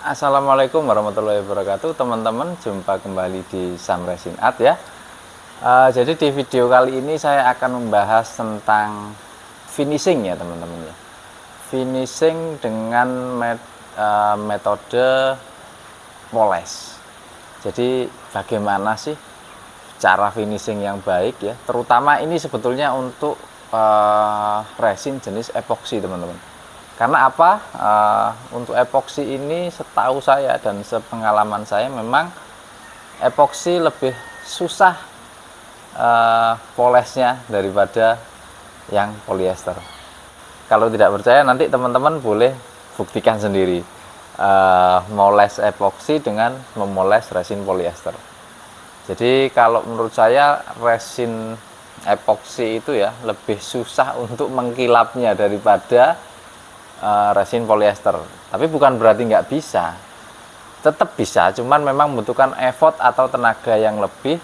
Assalamualaikum warahmatullahi wabarakatuh, teman-teman. Jumpa kembali di Sam Resin Art ya. Jadi di video kali ini saya akan membahas tentang finishing ya teman-teman ya. Finishing dengan metode poles. Jadi bagaimana sih cara finishing yang baik ya, terutama ini sebetulnya untuk resin jenis epoksi teman-teman. Karena apa? Untuk epoksi ini setahu saya dan sepengalaman saya memang epoksi lebih susah polesnya daripada yang polyester. Kalau tidak percaya nanti teman-teman boleh buktikan sendiri moles epoksi dengan memoles resin polyester. Jadi kalau menurut saya resin epoksi itu ya lebih susah untuk mengkilapnya daripada resin polyester. Tapi bukan berarti nggak bisa, tetap bisa, cuman memang membutuhkan effort atau tenaga yang lebih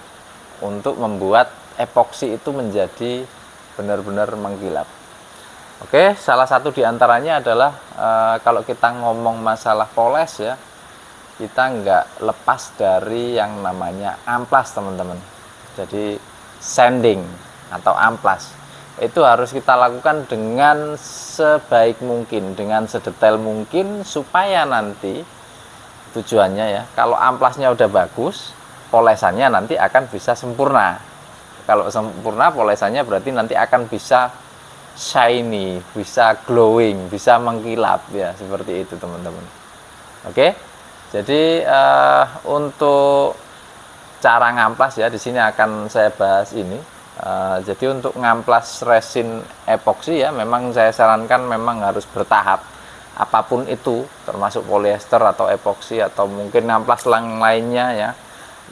untuk membuat epoksi itu menjadi benar-benar mengkilap. Oke, salah satu diantaranya adalah kalau kita ngomong masalah poles ya, kita nggak lepas dari yang namanya amplas teman-teman. Jadi sanding atau amplas itu harus kita lakukan dengan sebaik mungkin, dengan sedetail mungkin, supaya nanti tujuannya ya, kalau amplasnya udah bagus, polesannya nanti akan bisa sempurna. Kalau sempurna polesannya berarti nanti akan bisa shiny, bisa glowing, bisa mengkilap ya, seperti itu teman-teman. Oke, jadi untuk cara ngamplas ya, di sini akan saya bahas ini. Jadi untuk ngamplas resin epoksi ya, memang saya sarankan memang harus bertahap, apapun itu, termasuk polyester atau epoksi atau mungkin ngamplas lainnya ya,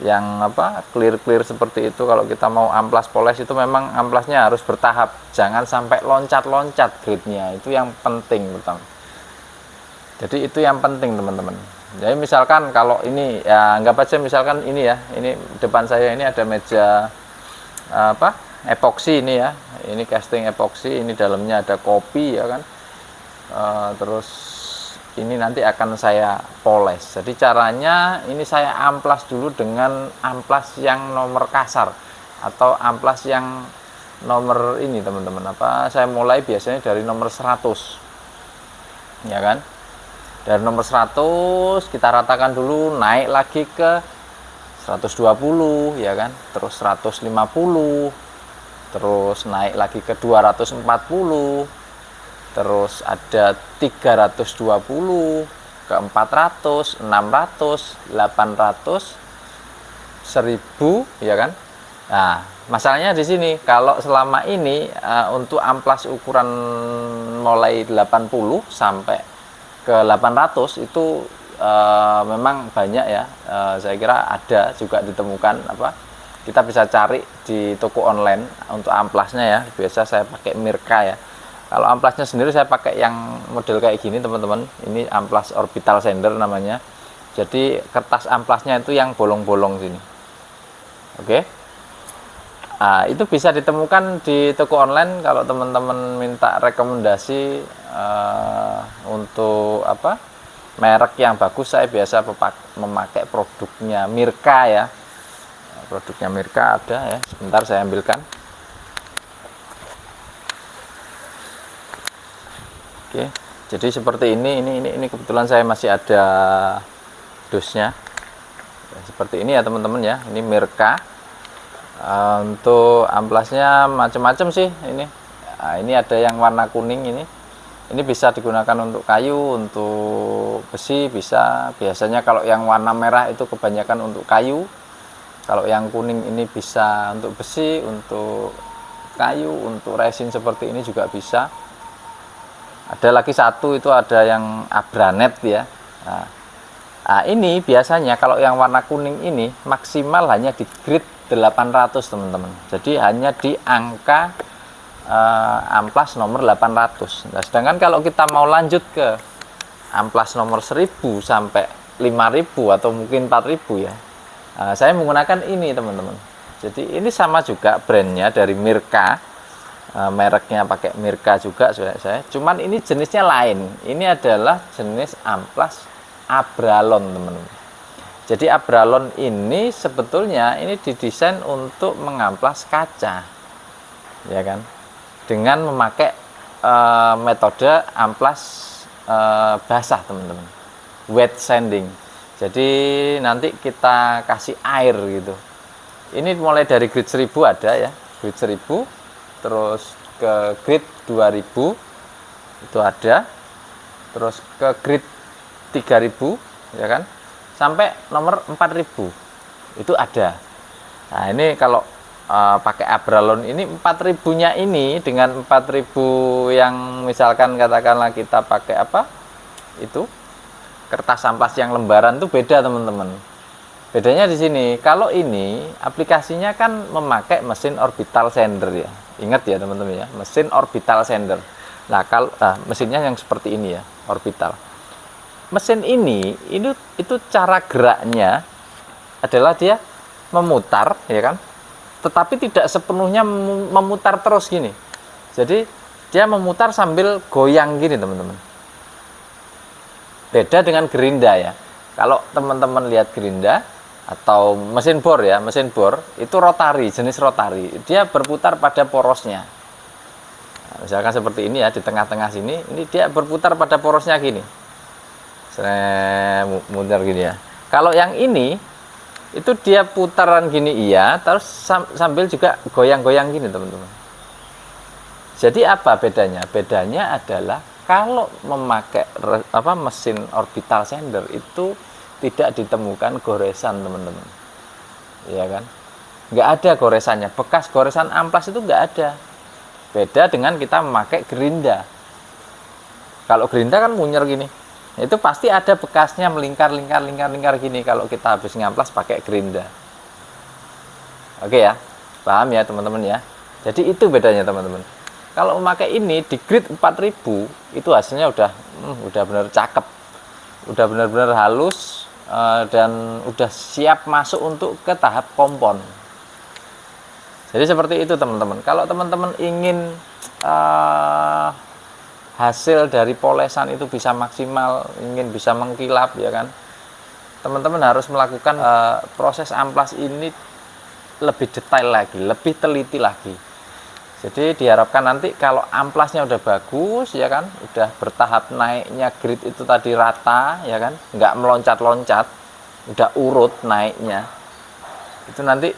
yang clear seperti itu. Kalau kita mau amplas poles itu memang amplasnya harus bertahap, jangan sampai loncat-loncat grade-nya, itu yang penting pertama. Jadi itu yang penting teman-teman. Jadi misalkan kalau ini ya, anggap aja misalkan ini ya, ini depan saya ini ada meja epoksi ini ya, ini casting epoksi, ini dalamnya ada kopi ya kan, terus ini nanti akan saya poles. Jadi caranya ini saya amplas dulu dengan amplas yang nomor kasar atau amplas yang nomor ini teman-teman, saya mulai biasanya dari nomor 100 ya kan, dari nomor 100 kita ratakan dulu, naik lagi ke 120 ya kan, terus 150, terus naik lagi ke 240, terus ada 320, ke 400, 600, 800, 1000 ya kan. Nah, masalahnya di sini kalau selama ini untuk amplas ukuran mulai 80 sampai ke 800 itu memang banyak ya, saya kira ada juga ditemukan kita bisa cari di toko online untuk amplasnya ya. Biasa saya pakai Mirka ya. Kalau amplasnya sendiri saya pakai yang model kayak gini teman-teman, ini amplas orbital sander namanya. Jadi kertas amplasnya itu yang bolong-bolong sini. Oke, itu bisa ditemukan di toko online. Kalau teman-teman minta rekomendasi untuk merek yang bagus, saya biasa memakai produknya Mirka ya. Produknya Mirka ada ya, sebentar saya ambilkan. Oke, jadi seperti ini kebetulan saya masih ada dosnya ya, seperti ini ya teman-teman ya. Ini Mirka. Untuk amplasnya macam-macam sih ini. Ini ada yang warna kuning ini. Ini bisa digunakan untuk kayu, untuk besi bisa. Biasanya kalau yang warna merah itu kebanyakan untuk kayu. Kalau yang kuning ini bisa untuk besi, untuk kayu, untuk resin seperti ini juga bisa. Ada lagi satu itu ada yang Abranet ya. Nah, ini biasanya kalau yang warna kuning ini maksimal hanya di grade 800 teman-teman. Jadi hanya di angka amplas nomor 800. Nah, sedangkan kalau kita mau lanjut ke amplas nomor 1000 sampai 5000 atau mungkin 4000 ya, saya menggunakan ini teman-teman. Jadi ini sama juga brandnya dari Mirka, mereknya pakai Mirka juga saya. Cuman ini jenisnya lain. Ini adalah jenis amplas Abralon, teman-teman. Jadi Abralon ini sebetulnya ini didesain untuk mengamplas kaca, ya kan, dengan memakai metode amplas basah, teman-teman, wet sanding. Jadi nanti kita kasih air gitu. Ini mulai dari grid 1000 ada ya, grid 1000, terus ke grid 2000 itu ada, terus ke grid 3000, ya kan, sampai nomor 4000 itu ada. Nah ini kalau pakai Abralon ini 4000-nya ini dengan 4000 yang misalkan katakanlah kita pakai apa itu kertas amplas yang lembaran itu beda, teman-teman. Bedanya di sini, kalau ini aplikasinya kan memakai mesin orbital sander ya. Ingat ya teman-teman ya, mesin orbital sander. Nah kalau mesinnya yang seperti ini ya, orbital. Mesin ini itu cara geraknya adalah dia memutar, ya kan, tetapi tidak sepenuhnya memutar terus gini. Jadi dia memutar sambil goyang gini, teman-teman. Beda dengan gerinda ya. Kalau teman-teman lihat gerinda atau mesin bor ya, mesin bor itu rotari, jenis rotari. Dia berputar pada porosnya. Nah, misalkan seperti ini ya, di tengah-tengah sini, ini dia berputar pada porosnya gini. Saya muter gini ya. Kalau yang ini itu dia putaran gini iya, terus sambil juga goyang-goyang gini, teman-teman. Jadi apa bedanya? Bedanya adalah kalau memakai mesin orbital sander itu tidak ditemukan goresan, teman-teman. Ya kan? Nggak ada goresannya. Bekas goresan amplas itu nggak ada. Beda dengan kita memakai gerinda. Kalau gerinda kan munyer gini. Itu pasti ada bekasnya melingkar gini kalau kita habis ngamplas pakai gerinda. Oke ya, paham ya teman-teman ya. Jadi itu bedanya, teman-teman. Kalau memakai ini di grid 4000 itu hasilnya udah benar cakep, udah benar-benar halus, dan udah siap masuk untuk ke tahap kompon. Jadi seperti itu, teman-teman. Kalau teman-teman ingin hasil dari polesan itu bisa maksimal, ingin bisa mengkilap, ya kan, teman-teman harus melakukan proses amplas ini lebih detail lagi, lebih teliti lagi. Jadi diharapkan nanti kalau amplasnya udah bagus, ya kan, udah bertahap naiknya grid itu tadi rata, ya kan, nggak meloncat-loncat, udah urut naiknya, itu nanti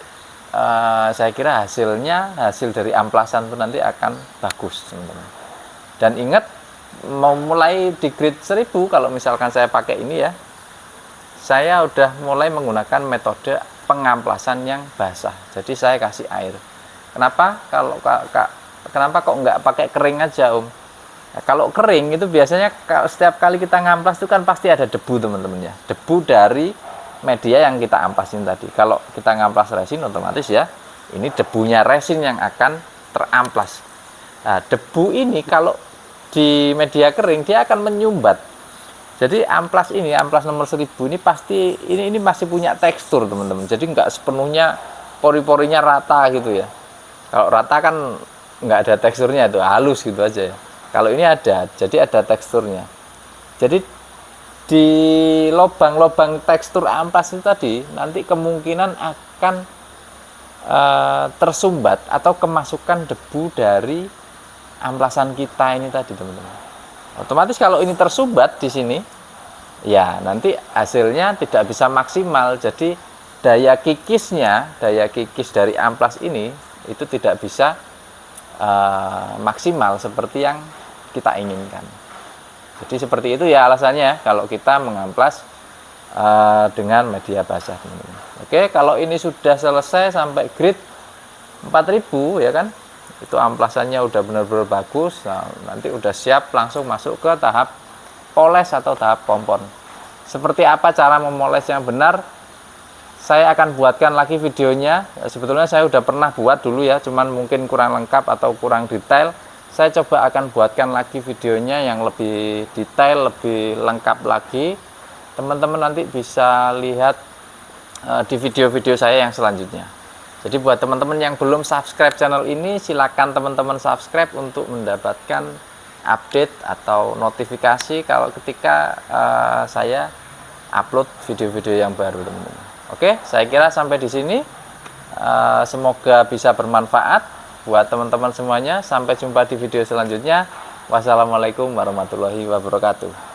saya kira hasil dari amplasan itu nanti akan bagus, teman-teman. Dan ingat, mau mulai di grid 1000 kalau misalkan saya pakai ini ya, saya udah mulai menggunakan metode pengamplasan yang basah. Jadi saya kasih air. Kenapa? Kenapa kok nggak pakai kering aja, Om? Nah, kalau kering itu biasanya setiap kali kita ngamplas itu kan pasti ada debu, teman-teman ya. Debu dari media yang kita amplasin tadi. Kalau kita ngamplas resin otomatis ya, ini debunya resin yang akan teramplas. Nah, debu ini kalau di media kering dia akan menyumbat. Jadi amplas nomor 1000 ini pasti ini masih punya tekstur, teman-teman. Jadi nggak sepenuhnya pori-porinya rata gitu ya. Kalau rata kan nggak ada teksturnya, itu halus gitu aja ya. Kalau ini ada, jadi ada teksturnya. Jadi di lubang-lubang tekstur amplas itu tadi nanti kemungkinan akan tersumbat atau kemasukan debu dari amplasan kita ini tadi, teman-teman. Otomatis kalau ini tersumbat di sini, ya nanti hasilnya tidak bisa maksimal. Jadi daya kikis dari amplas ini itu tidak bisa maksimal seperti yang kita inginkan. Jadi seperti itu ya alasannya kalau kita mengamplas dengan media basah, teman-teman. Oke, kalau ini sudah selesai sampai grid 4000 ya kan, itu amplasannya udah benar-benar bagus. Nah, nanti udah siap langsung masuk ke tahap poles atau tahap kompon. Seperti apa cara memoles yang benar, saya akan buatkan lagi videonya. Sebetulnya saya udah pernah buat dulu ya, cuman mungkin kurang lengkap atau kurang detail. Saya coba akan buatkan lagi videonya yang lebih detail, lebih lengkap lagi. Teman-teman nanti bisa lihat di video-video saya yang selanjutnya. Jadi buat teman-teman yang belum subscribe channel ini, silakan teman-teman subscribe untuk mendapatkan update atau notifikasi kalau ketika saya upload video-video yang baru teman-teman. Oke, saya kira sampai di sini. Semoga bisa bermanfaat buat teman-teman semuanya. Sampai jumpa di video selanjutnya. Wassalamualaikum warahmatullahi wabarakatuh.